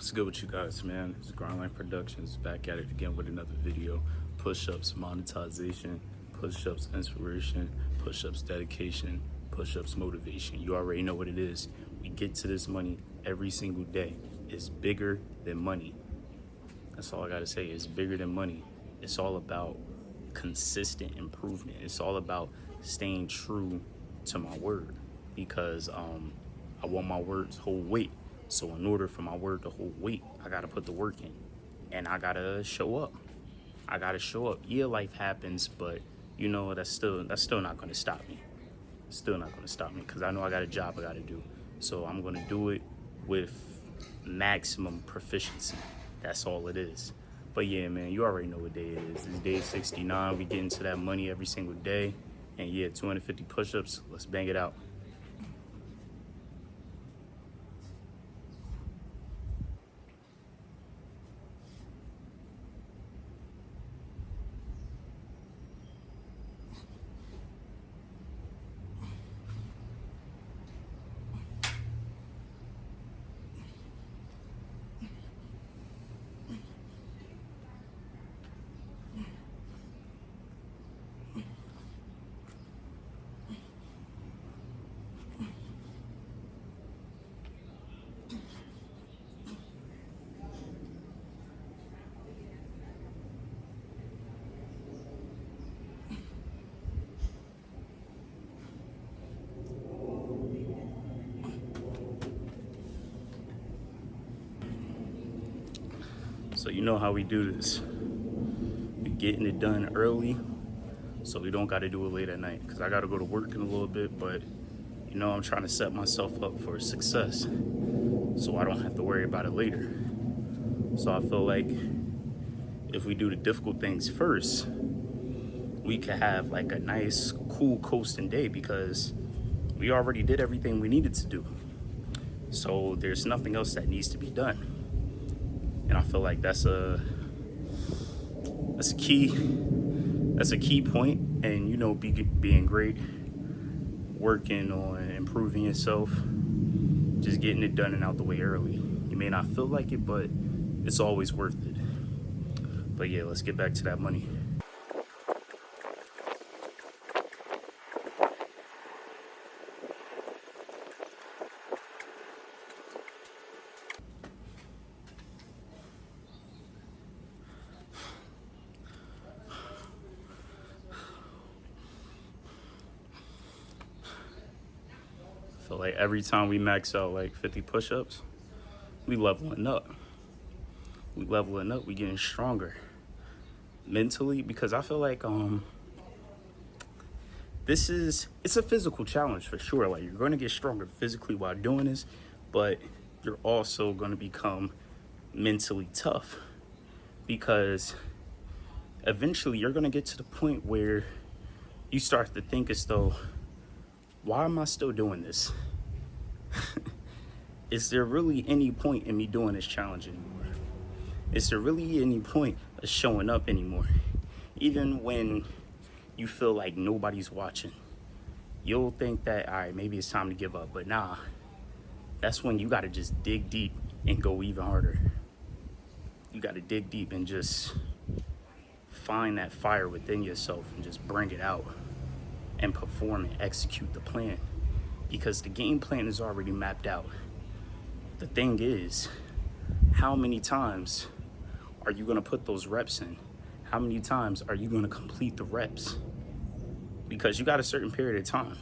What's good with you guys, man? It's Grindline Productions back at it again with another video. Push-ups monetization, push-ups inspiration, push-ups dedication, push-ups motivation. You already know what it is. We get to this money every single day. It's bigger than money. That's all I gotta say. It's bigger than money. It's all about consistent improvement. It's all about staying true to my word because I want my word to hold weight. So in order for my word to hold weight, I gotta put the work in, and I gotta show up. I gotta show up. Yeah, life happens, but you know that's still not gonna stop me. Still not gonna stop me because I know I got a job I gotta do. So I'm gonna do it with maximum proficiency. That's all it is. But yeah, man, you already know what day it is. It's day 69. We get into that money every single day, and yeah, 250 push-ups. Let's bang it out. So you know how we do this. We getting it done early, so we don't got to do it late at night. Cause I got to go to work in a little bit, but you know I'm trying to set myself up for success, so I don't have to worry about it later. So I feel like if we do the difficult things first, we could have like a nice, cool coasting day because we already did everything we needed to do. So there's nothing else that needs to be done. And I feel like that's a key point. And you know, being great, working on improving yourself, just getting it done and out the way early. You may not feel like it, but it's always worth it. But yeah, let's get back to that money. I feel like every time we max out like 50 push-ups, we leveling up. We leveling up, we getting stronger mentally, because I feel like it's a physical challenge for sure. Like, you're going to get stronger physically while doing this, but you're also going to become mentally tough, because eventually you're going to get to the point where you start to think as though, why am I still doing this? Is there really any point in me doing this challenge anymore? Is there really any point of showing up anymore? Even when you feel like nobody's watching, you'll think that, all right, maybe it's time to give up. But nah, that's when you got to just dig deep and go even harder. You got to dig deep and just find that fire within yourself and just bring it out and perform and execute the plan, because the game plan is already mapped out. The thing is, how many times are you going to put those reps in? How many times are you going to complete the reps? Because you got a certain period of time.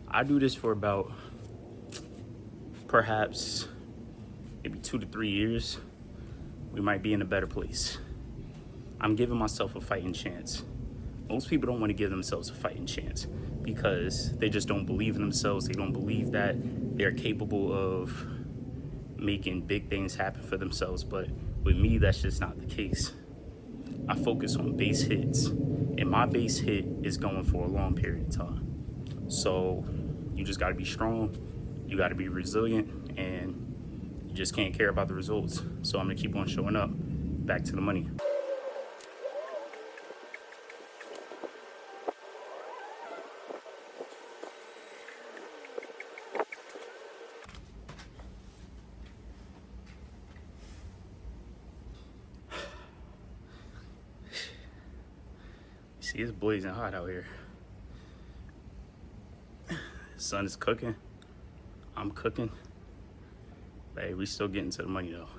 I do this for about perhaps maybe 2 to 3 years. We might be in a better place. I'm giving myself a fighting chance. Most people don't want to give themselves a fighting chance because they just don't believe in themselves. They don't believe that they're capable of making big things happen for themselves. But with me, that's just not the case. I focus on base hits, and my base hit is going for a long period of time. So you just got to be strong, you got to be resilient, and you just can't care about the results. So I'm gonna keep on showing up. Back to the money. See, it's blazing hot out here. The sun is cooking. I'm cooking. But hey, we still getting to the money though.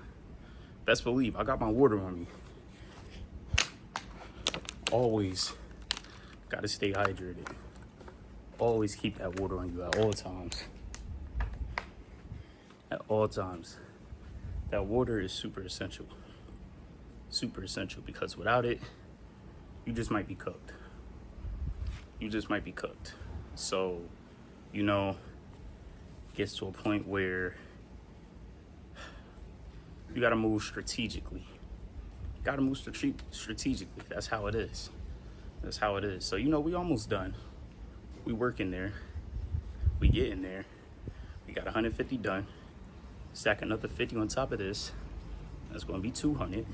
Best believe I got my water on me. Always gotta stay hydrated. Always keep that water on you at all times. At all times. That water is super essential. Super essential, because without it, you just might be cooked. You just might be cooked. So, you know, it gets to a point where you gotta move strategically. You gotta move strategically. That's how it is. That's how it is. So, you know, we almost done. We working there. We getting there. We got 150 done. Stack another 50 on top of this. That's gonna be 200.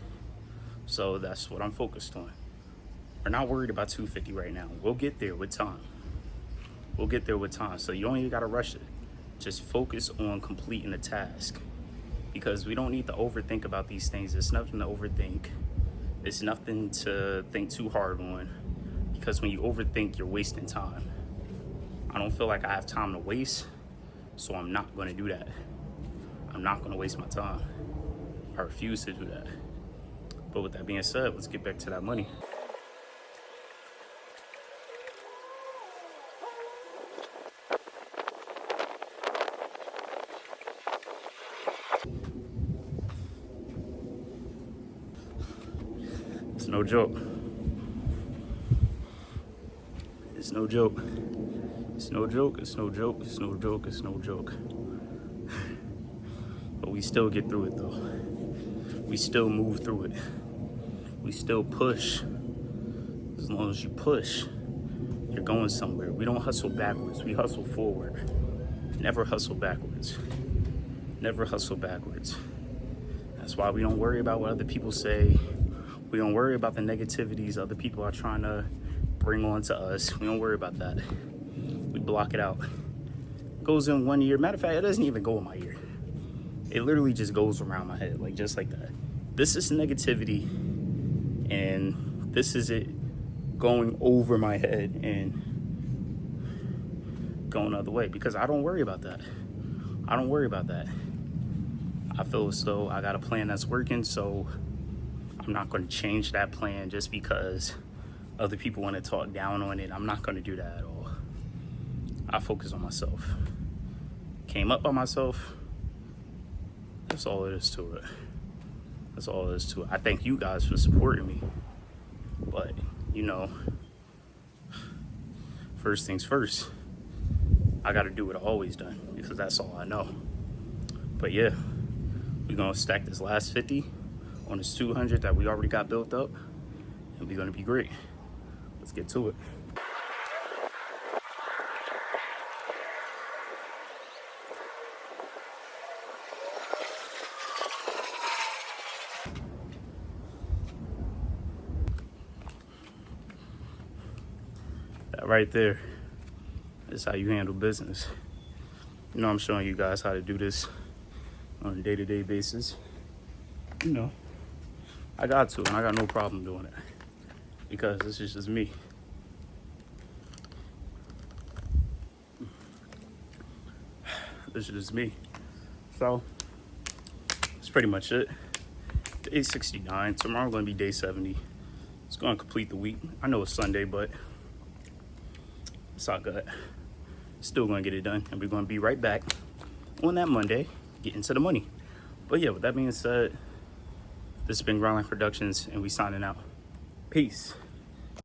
So that's what I'm focused on. We're not worried about 250 right now. We'll get there with time. We'll get there with time. So you don't even gotta rush it. Just focus on completing the task, because we don't need to overthink about these things. It's nothing to overthink. It's nothing to think too hard on, because when you overthink, you're wasting time. I don't feel like I have time to waste, so I'm not gonna do that. I'm not gonna waste my time. I refuse to do that. But with that being said, let's get back to that money. It's no joke. It's no joke. It's no joke. It's no joke. It's no joke. It's no joke. But we still get through it though. We still move through it. We still push. As long as you push, you're going somewhere. We don't hustle backwards. We hustle forward. Never hustle backwards. Never hustle backwards. That's why we don't worry about what other people say. We don't worry about the negativities other people are trying to bring on to us. We don't worry about that. We block it out. It goes in one ear. Matter of fact, it doesn't even go in my ear. It literally just goes around my head, like just like that. This is negativity, and this is it going over my head and going the other way, because I don't worry about that. I don't worry about that. I feel as though I got a plan that's working, so I'm not going to change that plan just because other people want to talk down on it. I'm not going to do that at all. I focus on myself. Came up by myself. That's all it is to it. That's all it is to it. I thank you guys for supporting me. But, you know, first things first, I got to do what I've always done, because that's all I know. But yeah, we're going to stack this last 50 on this 200 that we already got built up, and we're going to be great. Let's get to it. That right there is how you handle business. You know, I'm showing you guys how to do this on a day-to-day basis. You know, I got to, and I got no problem doing it, because this is just me. This is just me. So that's pretty much it. Day 69. Tomorrow going to be day 70. It's going to complete the week. I know it's Sunday, but it's all good. Still going to get it done, and we're going to be right back on that Monday, getting to the money. But yeah, with that being said, this has been Grindline Productions, and we signing out. Peace.